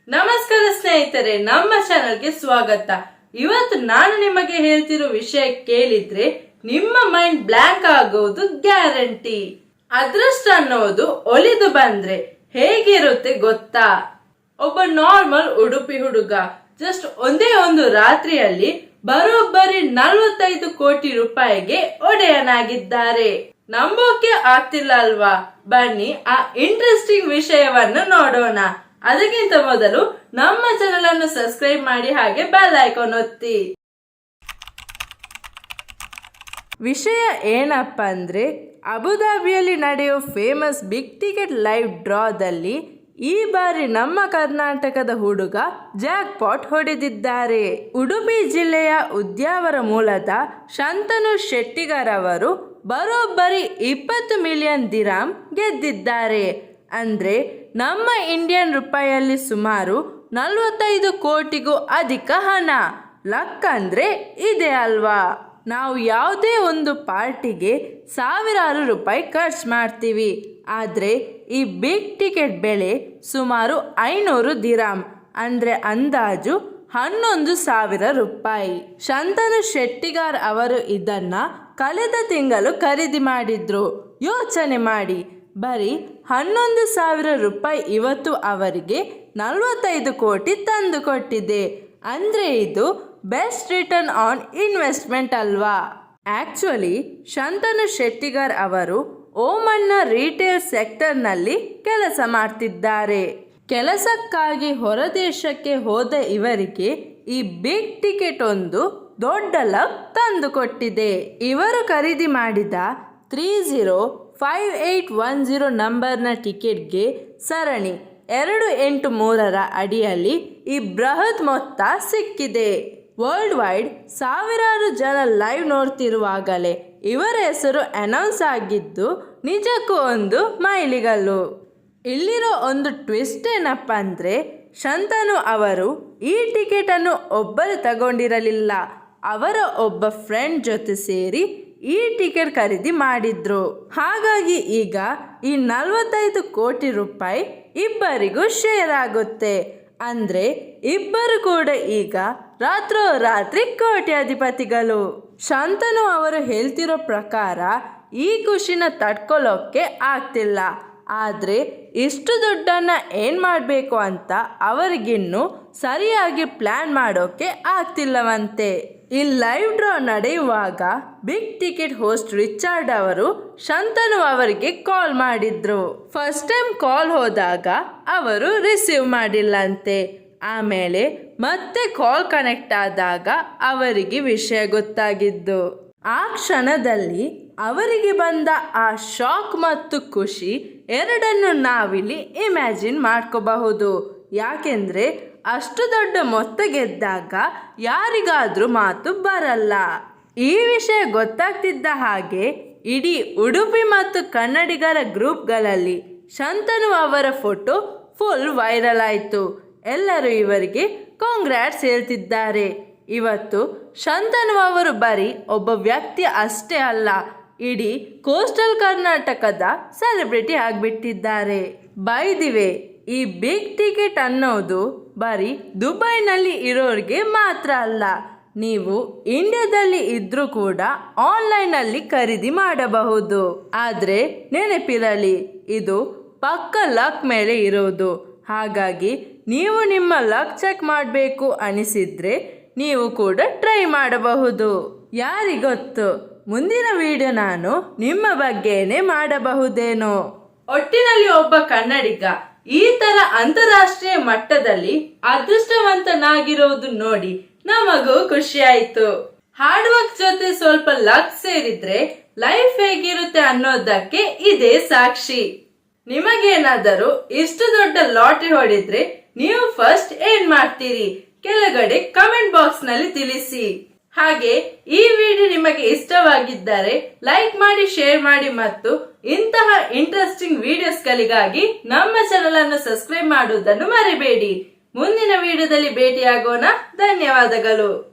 ನಮಸ್ಕಾರ ಸ್ನೇಹಿತರೆ, ನಮ್ಮ ಚಾನೆಲ್ಗೆ ಸ್ವಾಗತ. ಇವತ್ತು ನಾನು ನಿಮಗೆ ಹೇಳ್ತಿರೋ ವಿಷಯ ಕೇಳಿದ್ರೆ ನಿಮ್ಮ ಮೈಂಡ್ ಬ್ಲಾಂಕ್ ಆಗೋದು ಗ್ಯಾರಂಟಿ. ಅದೃಷ್ಟ ಅನ್ನೋದು ಒಲಿದು ಬಂದ್ರೆ ಹೇಗಿರುತ್ತೆ ಗೊತ್ತಾ? ಒಬ್ಬ ನಾರ್ಮಲ್ ಉಡುಪಿ ಹುಡುಗ ಜಸ್ಟ್ ಒಂದೇ ಒಂದು ರಾತ್ರಿಯಲ್ಲಿ ಬರೋಬ್ಬರಿ 45 ಕೋಟಿ ರೂಪಾಯಿಗೆ ಒಡೆಯನಾಗಿದ್ದಾರೆ. ನಂಬೋಕೆ ಆಗ್ತಿಲ್ಲ ಅಲ್ವಾ? ಬನ್ನಿ ಆ ಇಂಟ್ರೆಸ್ಟಿಂಗ್ ವಿಷಯವನ್ನು ನೋಡೋಣ. ಅದಕ್ಕಿಂತ ಮೊದಲು ನಮ್ಮ ಚಾನೆಲ್ ಅನ್ನು ಸಬ್ಸ್ಕ್ರೈಬ್ ಮಾಡಿ, ಹಾಗೆ ಬೆಲ್ ಐಕಾನ್ ಒತ್ತಿ. ವಿಷಯ ಏನಪ್ಪ ಅಂದ್ರೆ, ಅಬುದಾಬಿಯಲ್ಲಿ ನಡೆಯೋ ಫೇಮಸ್ ಬಿಗ್ ಟಿಕೆಟ್ ಲೈವ್ ಡ್ರಾದಲ್ಲಿ ಈ ಬಾರಿ ನಮ್ಮ ಕರ್ನಾಟಕದ ಹುಡುಗ ಜಾಕ್ ಪಾಟ್ ಹೊಡೆದಿದ್ದಾರೆ. ಉಡುಪಿ ಜಿಲ್ಲೆಯ ಉದ್ಯಾವರ ಮೂಲದ ಶಂತನು ಶೆಟ್ಟಿಗಾರ್ ಅವರು ಬರೋಬ್ಬರಿ 20 ಮಿಲಿಯನ್ ದಿರಾಮ್ ಗೆದ್ದಿದ್ದಾರೆ. ಅಂದ್ರೆ ನಮ್ಮ ಇಂಡಿಯನ್ ರೂಪಾಯಿಯಲ್ಲಿ ಸುಮಾರು 45 ಕೋಟಿಗೂ ಅಧಿಕ ಹಣ. ಲಕ್ ಅಂದ್ರೆ ಇದೆ ಅಲ್ವಾ? ನಾವು ಯಾವುದೇ ಒಂದು ಪಾರ್ಟಿಗೆ ಸಾವಿರಾರು ರೂಪಾಯಿ ಖರ್ಚು ಮಾಡ್ತೀವಿ, ಆದರೆ ಈ ಬಿಗ್ ಟಿಕೆಟ್ ಬೆಲೆ ಸುಮಾರು 500 ದಿರಾಮ್, ಅಂದರೆ ಅಂದಾಜು 11,000 ರೂಪಾಯಿ. ಶಂತನು ಶೆಟ್ಟಿಗಾರ್ ಅವರು ಇದನ್ನ ಕಳೆದ ತಿಂಗಳು ಖರೀದಿ ಮಾಡಿದ್ರು. ಯೋಚನೆ ಮಾಡಿ, ಬರೀ 11,000 ರೂಪಾಯಿ ಇವತ್ತು ಅವರಿಗೆ 45 ಕೋಟಿ ತಂದು ಕೊಟ್ಟಿದೆ. ಅಂದರೆ ಇದು ಬೆಸ್ಟ್ ರಿಟರ್ನ್ ಆನ್ ಇನ್ವೆಸ್ಟ್ಮೆಂಟ್ ಅಲ್ವಾ? ಆಕ್ಚುಲಿ ಶಂತನು ಶೆಟ್ಟಿಗಾರ್ ಅವರು ಓಮನ್ನ ರಿಟೇಲ್ ಸೆಕ್ಟರ್ನಲ್ಲಿ ಕೆಲಸ ಮಾಡ್ತಿದ್ದಾರೆ. ಕೆಲಸಕ್ಕಾಗಿ ಹೊರದೇಶಕ್ಕೆ ಹೋದ ಇವರಿಗೆ ಈ ಬಿಗ್ ಟಿಕೆಟ್ ಒಂದು ದೊಡ್ಡ ಲಕ್ ತಂದು ಕೊಟ್ಟಿದೆ. ಇವರು ಖರೀದಿ ಮಾಡಿದ 305810 ನಂಬರ್ನ ಟಿಕೆಟ್ಗೆ ಸರಣಿ 283ರ ಅಡಿಯಲ್ಲಿ ಈ ಬೃಹತ್ ಮೊತ್ತ ಸಿಕ್ಕಿದೆ. ವರ್ಲ್ಡ್ ವೈಡ್ ಸಾವಿರಾರು ಜನ ಲೈವ್ ನೋಡ್ತಿರುವಾಗಲೇ ಇವರ ಹೆಸರು ಅನೌನ್ಸ್ ಆಗಿದ್ದು ನಿಜಕ್ಕೂ ಒಂದು ಮೈಲಿಗಲ್ಲು. ಇಲ್ಲಿರೋ ಒಂದು ಟ್ವಿಸ್ಟ್ ಏನಪ್ಪ ಅಂದರೆ, ಶಂತನು ಅವರು ಈ ಟಿಕೆಟನ್ನು ಒಬ್ಬರು ತಗೊಂಡಿರಲಿಲ್ಲ. ಅವರ ಒಬ್ಬ ಫ್ರೆಂಡ್ ಜೊತೆ ಸೇರಿ ಈ ಟಿಕೆಟ್ ಖರೀದಿ ಮಾಡಿದ್ರು. ಹಾಗಾಗಿ ಈಗ ಈ 45 ಕೋಟಿ ರೂಪಾಯಿ ಇಬ್ಬರಿಗೂ ಶೇರ್ ಆಗುತ್ತೆ. ಅಂದ್ರೆ ಇಬ್ಬರು ಕೂಡ ಈಗ ರಾತ್ರೋರಾತ್ರಿ ಕೋಟ್ಯಾಧಿಪತಿಗಳು. ಶಂತನು ಅವರು ಹೇಳ್ತಿರೋ ಪ್ರಕಾರ ಈ ಖುಷಿನ ತಡ್ಕೊಳ್ಳೋಕೆ ಆಗ್ತಿಲ್ಲ. ಆದರೆ ಇಷ್ಟು ದುಡ್ಡನ್ನ ಏನು ಮಾಡಬೇಕು ಅಂತ ಅವರಿಗಿನ್ನೂ ಸರಿಯಾಗಿ ಪ್ಲ್ಯಾನ್ ಮಾಡೋಕೆ ಆಗ್ತಿಲ್ಲವಂತೆ. ಈ ಲೈವ್ ಡ್ರಾ ನಡೆಯುವಾಗ ಬಿಗ್ ಟಿಕೆಟ್ ಹೋಸ್ಟ್ ರಿಚಾರ್ಡ್ ಅವರು ಶಂತನು ಅವರಿಗೆ ಕಾಲ್ ಮಾಡಿದ್ರು. ಫಸ್ಟ್ ಟೈಮ್ ಕಾಲ್ ಹೋದಾಗ ಅವರು ರಿಸೀವ್ ಮಾಡಿಲ್ಲಂತೆ. ಆಮೇಲೆ ಮತ್ತೆ ಕಾಲ್ ಕನೆಕ್ಟ್ ಆದಾಗ ಅವರಿಗೆ ವಿಷಯ ಗೊತ್ತಾಗಿದ್ದು. ಆ ಕ್ಷಣದಲ್ಲಿ ಅವರಿಗೆ ಬಂದ ಆ ಶಾಕ್ ಮತ್ತು ಖುಷಿ ಎರಡನ್ನು ನಾವಿಲ್ಲಿ ಇಮ್ಯಾಜಿನ್ ಮಾಡ್ಕೋಬಹುದು. ಯಾಕೆಂದ್ರೆ ಅಷ್ಟು ದೊಡ್ಡ ಮೊತ್ತ ಗೆದ್ದಾಗ ಯಾರಿಗಾದ್ರೂ ಮಾತು ಬರಲ್ಲ. ಈ ವಿಷಯ ಗೊತ್ತಾಗ್ತಿದ್ದ ಹಾಗೆ ಇಡೀ ಉಡುಪಿ ಮತ್ತು ಕನ್ನಡಿಗರ ಗ್ರೂಪ್ಗಳಲ್ಲಿ ಶಂತನು ಅವರ ಫೋಟೋ ಫುಲ್ ವೈರಲ್ ಆಯಿತು. ಎಲ್ಲರೂ ಇವರಿಗೆ ಕಾಂಗ್ರಾಟ್ಸ್ ಹೇಳ್ತಿದ್ದಾರೆ. ಇವತ್ತು ಶಂತನು ಅವರು ಬರೀ ಒಬ್ಬ ವ್ಯಕ್ತಿ ಅಷ್ಟೇ ಅಲ್ಲ, ಇಡೀ ಕೋಸ್ಟಲ್ ಕರ್ನಾಟಕದ ಸೆಲೆಬ್ರಿಟಿ ಆಗಿಬಿಟ್ಟಿದ್ದಾರೆ. ಬೈ ದಿ ವೇ, ಈ ಬಿಗ್ ಟಿಕೆಟ್ ಅನ್ನೋದು ಬರೀ ದುಬೈನಲ್ಲಿ ಇರೋರಿಗೆ ಮಾತ್ರ ಅಲ್ಲ, ನೀವು ಇಂಡಿಯಾದಲ್ಲಿ ಇದ್ರೂ ಕೂಡ ಆನ್ಲೈನಲ್ಲಿ ಖರೀದಿ ಮಾಡಬಹುದು. ಆದರೆ ನೆನಪಿರಲಿ, ಇದು ಪಕ್ಕ ಲಕ್ ಮೇಲೆ ಇರೋದು. ಹಾಗಾಗಿ ನೀವು ನಿಮ್ಮ ಲಕ್ ಚೆಕ್ ಮಾಡಬೇಕು ಅನಿಸಿದ್ರೆ ನೀವು ಕೂಡ ಟ್ರೈ ಮಾಡಬಹುದು. ಯಾರಿಗೊತ್ತು, ಮುಂದಿನ ವಿಡಿಯೋ ನಾನು ನಿಮ್ಮ ಬಗ್ಗೆನೇ ಮಾಡಬಹುದೇನೋ. ಒಟ್ಟಿನಲ್ಲಿ ಒಬ್ಬ ಕನ್ನಡಿಗ ಈ ತರ ಅಂತಾರಾಷ್ಟ್ರೀಯ ಮಟ್ಟದಲ್ಲಿ ಅದೃಷ್ಟವಂತನಾಗಿರೋದು ನೋಡಿ ನಮಗೂ ಖುಷಿ ಆಯ್ತು. ಹಾರ್ಡ್ ವರ್ಕ್ ಜೊತೆ ಸ್ವಲ್ಪ ಲಕ್ ಸೇರಿದ್ರೆ ಲೈಫ್ ಹೇಗಿರುತ್ತೆ ಅನ್ನೋದಕ್ಕೆ ಇದೇ ಸಾಕ್ಷಿ. ನಿಮಗೇನಾದರೂ ಇಷ್ಟು ದೊಡ್ಡ ಲಾಟರಿ ಹೊಡೆದ್ರೆ ನೀವು ಫಸ್ಟ್ ಏನ್ ಮಾಡ್ತೀರಿ? ಕೆಳಗಡೆ ಕಮೆಂಟ್ ಬಾಕ್ಸ್ ನಲ್ಲಿ ತಿಳಿಸಿ. ಹಾಗೆ ಈ ವಿಡಿಯೋ ನಿಮಗೆ ಇಷ್ಟವಾಗಿದ್ದರೆ ಲೈಕ್ ಮಾಡಿ, ಶೇರ್ ಮಾಡಿ ಮತ್ತು ಇಂತಹ ಇಂಟ್ರೆಸ್ಟಿಂಗ್ ವಿಡಿಯೋಸ್ಗಳಿಗಾಗಿ ನಮ್ಮ ಚಾನೆಲ್ ಅನ್ನು ಸಬ್ಸ್ಕ್ರೈಬ್ ಮಾಡುವುದನ್ನು ಮರಿಬೇಡಿ. ಮುಂದಿನ ವಿಡಿಯೋದಲ್ಲಿ ಭೇಟಿಯಾಗೋಣ. ಧನ್ಯವಾದಗಳು.